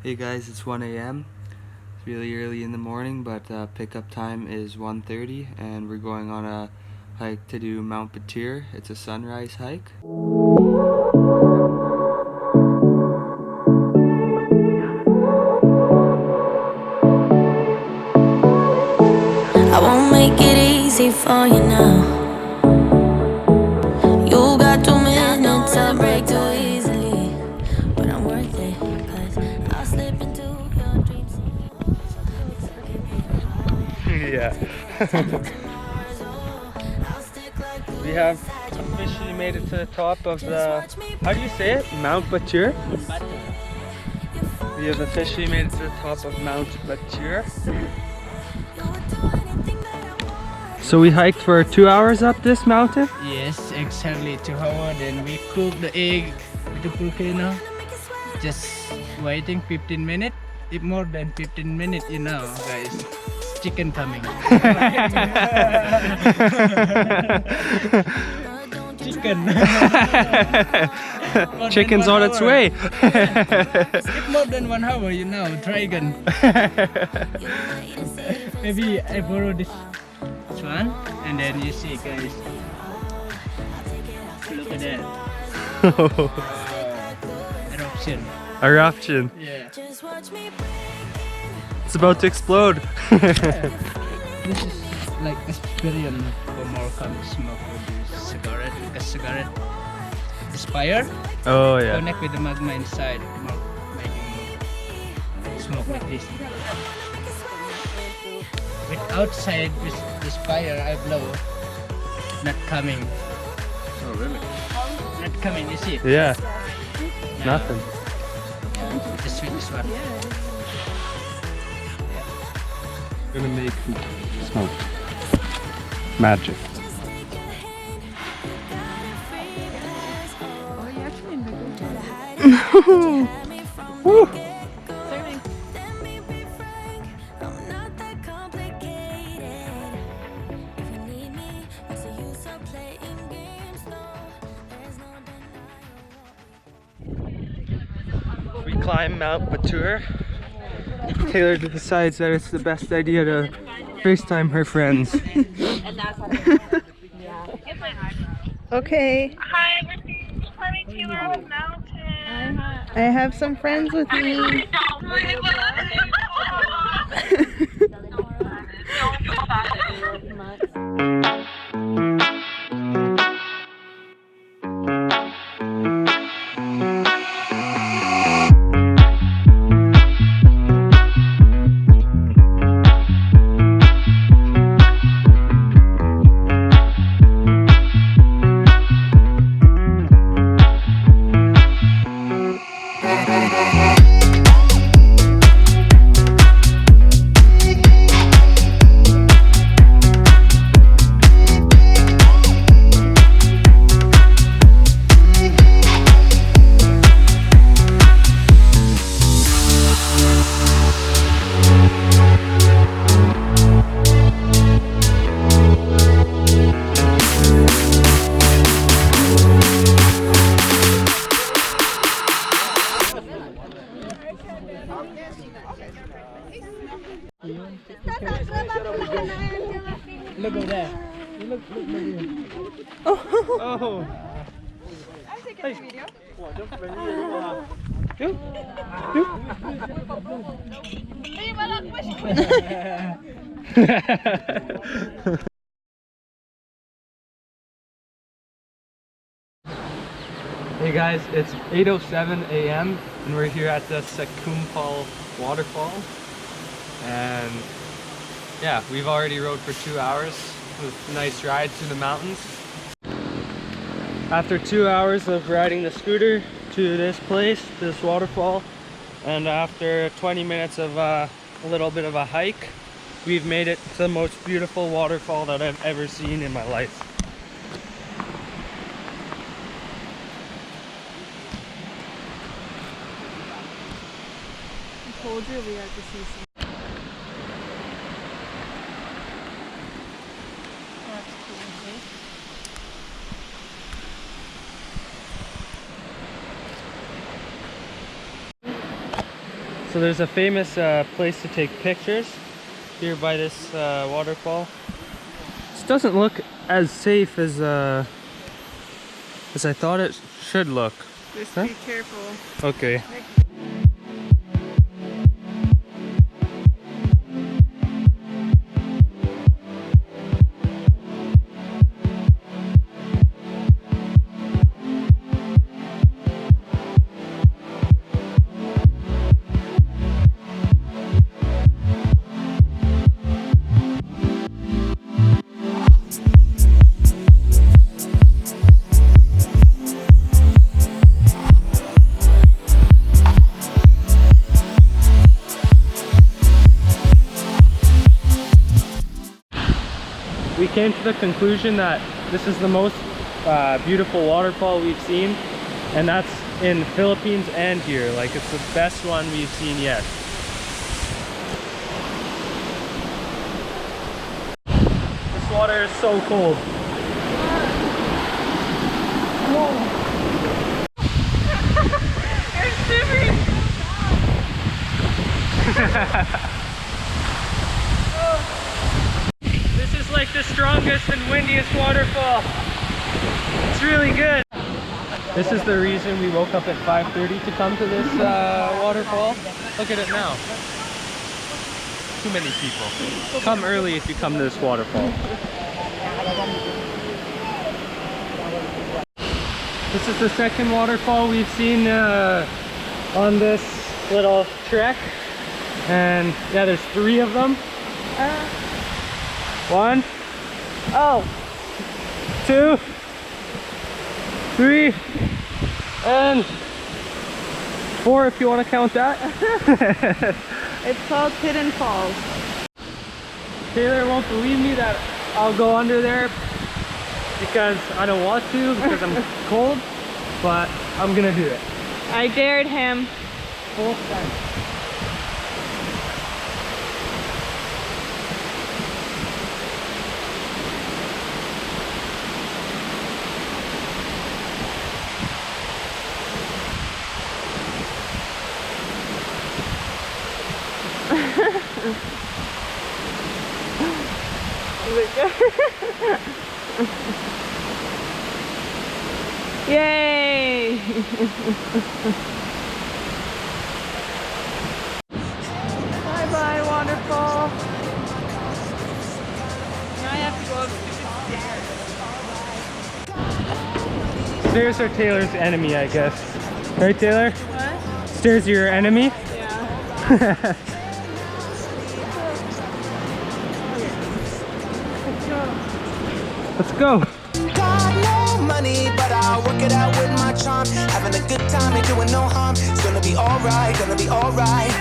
Hey guys, it's 1 a.m. It's really early in the morning, but pickup time is 1:30, and we're going on a hike to do Mount Batur. It's a sunrise hike. I won't make it easy for you now. You got 2 minutes to break too easily, but I'm worth it, 'cause I'll slip into your dreams. Yeah. We have officially made it to the top of the, how do you say it? Mount Batur? We have officially made it to the top of Mount Batur. So we hiked for 2 hours up this mountain? Yes, exactly 2 hours. Then we cook the egg with the volcano. Just waiting 15 minutes. If more than 15 minutes, you know, guys, chicken coming. Chicken. Chicken's on its way. If more than 1 hour, you know, dragon. Maybe I borrow this one, and then you see, guys. Look at that. Eruption. Eruption. Yeah. It's about to explode. This is like experience for more come smoke with the cigarette, like a cigarette. This fire Oh yeah. connect with the magma inside, more making smoke like this. With outside this fire I blow, not coming. Oh really? Not coming, you see? Yeah. Now, Nothing. just with this one. Gonna make smoke. Magic. Woo. We climb Mount Batur. Taylor decides that it's the best idea to FaceTime her friends. Okay, Hi, we're climbing Taylor Mountain. I have some friends with me. Look at that. Look. Oh. I'm taking a video. Hey, walang push. Hey guys, it's 8:07 a.m. and we're here at the Sekumpul waterfall. And yeah, we've already rode for 2 hours with a nice ride through the mountains. After 2 hours of riding the scooter to this place, this waterfall, and after 20 minutes of a little bit of a hike, we've made it to the most beautiful waterfall that I've ever seen in my life. I told you we had to see some. That's cool, okay? So there's a famous place to take pictures here by this waterfall. This doesn't look as safe as I thought it should look. Just Huh? be careful. Okay. We came to the conclusion that this is the most beautiful waterfall we've seen, and that's in Philippines and here. Like, it's the best one we've seen yet. This water is so cold. You're shivering. This is like the strongest and windiest waterfall. It's really good. This is the reason we woke up at 5:30 to come to this waterfall. Look at it now. Too many people. Come early if you come to this waterfall. This is the second waterfall we've seen on this little trek. And yeah, there's 3 of them. 1, 2, 3, and 4 if you want to count that. It's called Hidden Falls. Taylor won't believe me that I'll go under there because I don't want to, because I'm cold, but I'm gonna do it. I dared him. Full time. Yay! Bye bye, waterfall. Now I have to go up the stairs. Stairs are Taylor's enemy, I guess. Right, Taylor? What? Stairs are your enemy? Yeah. Let's go. Got no money, but I'll work it out with my charm. Having a good time, ain't doing no harm. It's gonna be alright, gonna be alright.